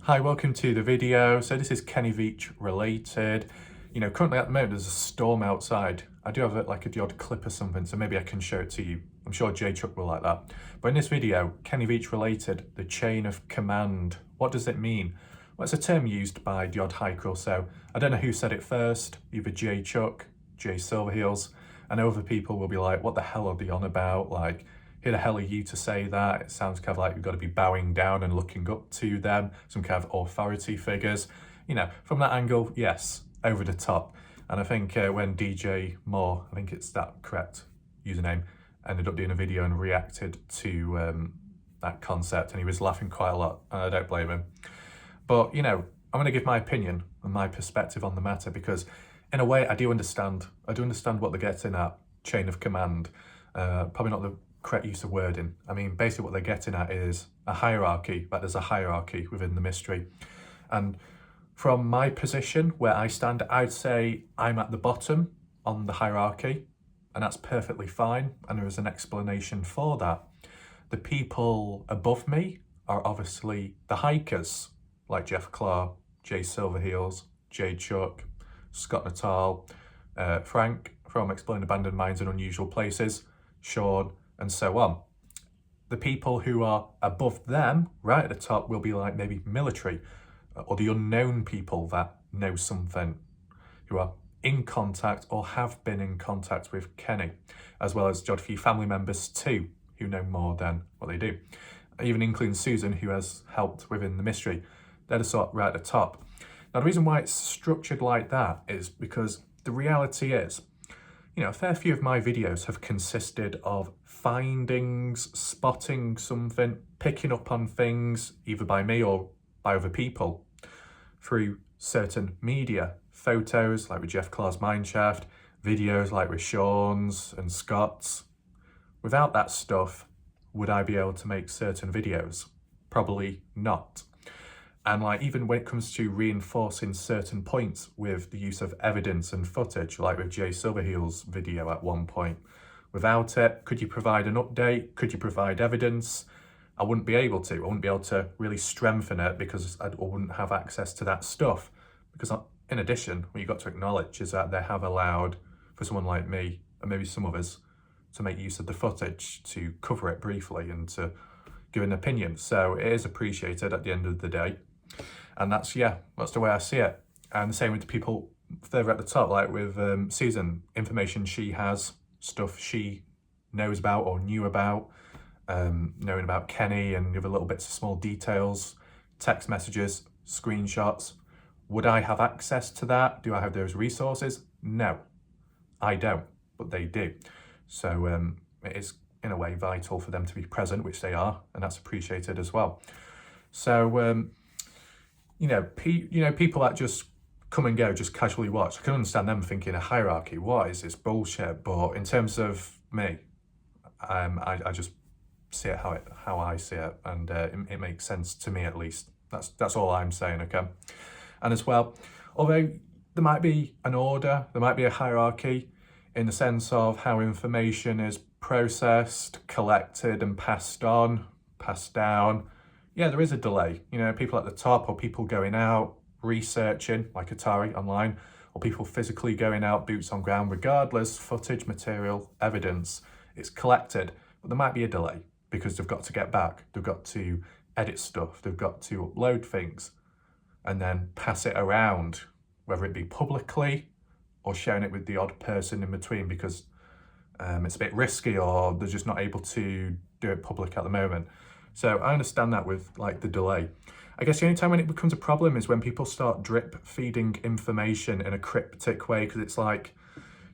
Hi, welcome to the video. So this is Kenny Veach related. Currently at the moment there's a storm outside. I do have like a odd clip or something, so maybe I can show it to you. I'm sure J Chuck will like that. But in this video, Kenny Veach related, the chain of command. What does it mean? Well, it's a term used by the odd hiker or so. I don't know who said it first, either J Chuck, J Silverheels, and other people will be like, what the hell are they on about? Like, who the hell are you to say that? It sounds kind of like you've got to be bowing down and looking up to them, some kind of authority figures. From that angle, yes, over the top. And I think when DJ Moore, I think it's that correct username, ended up doing a video and reacted to that concept, and he was laughing quite a lot, and I don't blame him. But, I'm going to give my opinion and my perspective on the matter because, in a way, I do understand what they're getting at, chain of command. Probably not the correct use of wording. I mean, basically what they're getting at is a hierarchy, that there's a hierarchy within the mystery. And from my position, where I stand, I'd say I'm at the bottom on the hierarchy, and that's perfectly fine, and there is an explanation for that. The people above me are obviously the hikers, like Jeff Clark, Jay Silverheels, Jay Chuck, Scott Natal, Frank from Exploring Abandoned Mines and Unusual Places, Sean, and so on. The people who are above them, right at the top, will be like maybe military, or the unknown people that know something, who are in contact or have been in contact with Kenny, as well as a few family members too, who know more than what they do. Even including Susan, who has helped within the mystery. They're the sort right at the top. Now, the reason why it's structured like that is because the reality is, a fair few of my videos have consisted of findings, spotting something, picking up on things, either by me or by other people, through certain media. Photos, like with Jeff Clark's Mineshaft, videos like with Sean's and Scott's. Without that stuff, would I be able to make certain videos? Probably not. And even when it comes to reinforcing certain points with the use of evidence and footage, like with Jay Silverheels' video at one point, without it, could you provide an update? Could you provide evidence? I wouldn't be able to. I wouldn't be able to really strengthen it because I wouldn't have access to that stuff. Because in addition, what you've got to acknowledge is that they have allowed for someone like me, and maybe some others, to make use of the footage to cover it briefly and to give an opinion. So it is appreciated at the end of the day. And that's the way I see it. And the same with the people further at the top, like with Susan, information she has, stuff she knows about or knew about, knowing about Kenny and other little bits of small details, text messages, screenshots. Would I have access to that? Do I have those resources? No, I don't, but they do. So it is in a way vital for them to be present, which they are, and that's appreciated as well. So people that just come and go, just casually watch, I can understand them thinking a hierarchy, what is this bullshit? But in terms of me, I just see it how I see it, and it makes sense to me at least. That's all I'm saying, okay? And as well, although there might be an order, there might be a hierarchy in the sense of how information is processed, collected and passed on, passed down. Yeah, there is a delay. People at the top, or people going out, researching, like Atari online, or people physically going out, boots on ground, regardless, footage, material, evidence, it's collected. But there might be a delay because they've got to get back. They've got to edit stuff. They've got to upload things and then pass it around, whether it be publicly or sharing it with the odd person in between because it's a bit risky or they're just not able to do it public at the moment. So I understand that with the delay. I guess the only time when it becomes a problem is when people start drip feeding information in a cryptic way, because it's like,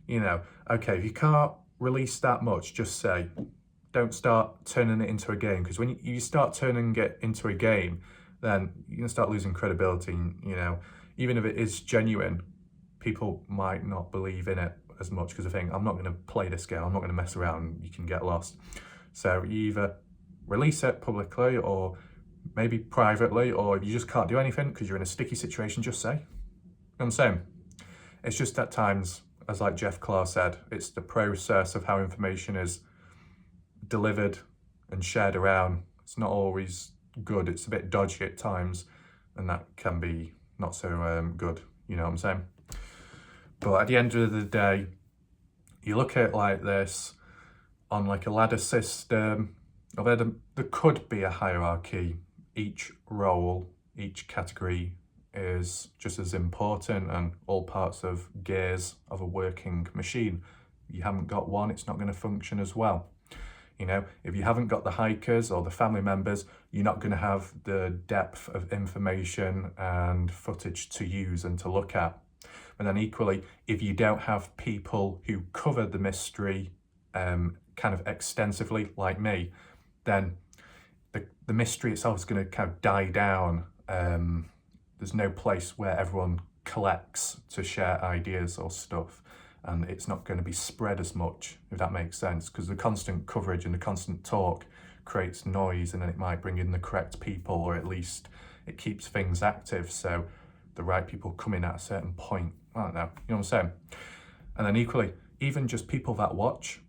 okay, if you can't release that much, just say, don't start turning it into a game, because when you start turning it into a game, then you're gonna start losing credibility. Even if it is genuine, people might not believe in it as much because they think, I'm not gonna play this game, I'm not gonna mess around, you can get lost. So you either release it publicly or maybe privately, or if you just can't do anything because you're in a sticky situation, just say. You know what I'm saying? It's just at times, as like Jeff Clark said, it's the process of how information is delivered and shared around. It's not always good. It's a bit dodgy at times. and that can be not so good, you know what I'm saying? But at the end of the day, you look at it like this, on like a ladder system, although there could be a hierarchy, each role, each category is just as important, and all parts of gears of a working machine. If you haven't got one, it's not going to function as well. You know, if you haven't got the hikers or the family members, you're not going to have the depth of information and footage to use and to look at. And then equally, if you don't have people who cover the mystery kind of extensively, like me, then the mystery itself is going to kind of die down. There's no place where everyone collects to share ideas or stuff, and it's not going to be spread as much, if that makes sense, because the constant coverage and the constant talk creates noise, and then it might bring in the correct people, or at least it keeps things active, so the right people come in at a certain point. I don't know, you know what I'm saying? And then equally, even just people that watch,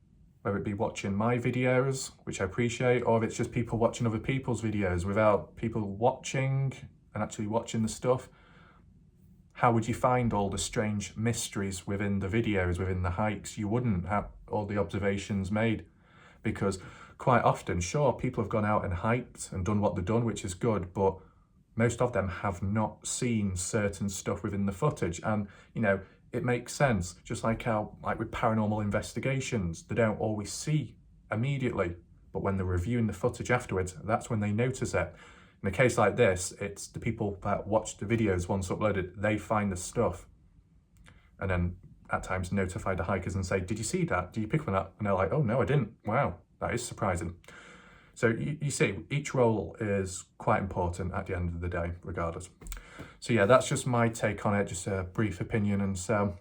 whether it be watching my videos, which I appreciate, or if it's just people watching other people's videos without people watching and actually watching the stuff, how would you find all the strange mysteries within the videos, within the hikes? You wouldn't have all the observations made, because quite often, sure, people have gone out and hiked and done what they've done, which is good, but most of them have not seen certain stuff within the footage. And, you know, it makes sense, just like how, like with paranormal investigations, they don't always see immediately, but when they're reviewing the footage afterwards, that's when they notice it. In a case like this, it's the people that watch the videos once uploaded, they find the stuff, and then at times notify the hikers and say, did you see that? Did you pick one up? And they're like, oh no, I didn't. Wow, that is surprising. So you see, each role is quite important at the end of the day, regardless. So yeah, that's just my take on it, just a brief opinion. And so,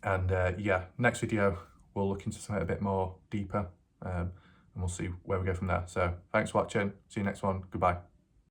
yeah, next video, we'll look into something a bit more deeper, and we'll see where we go from there. So thanks for watching. See you next one. Goodbye.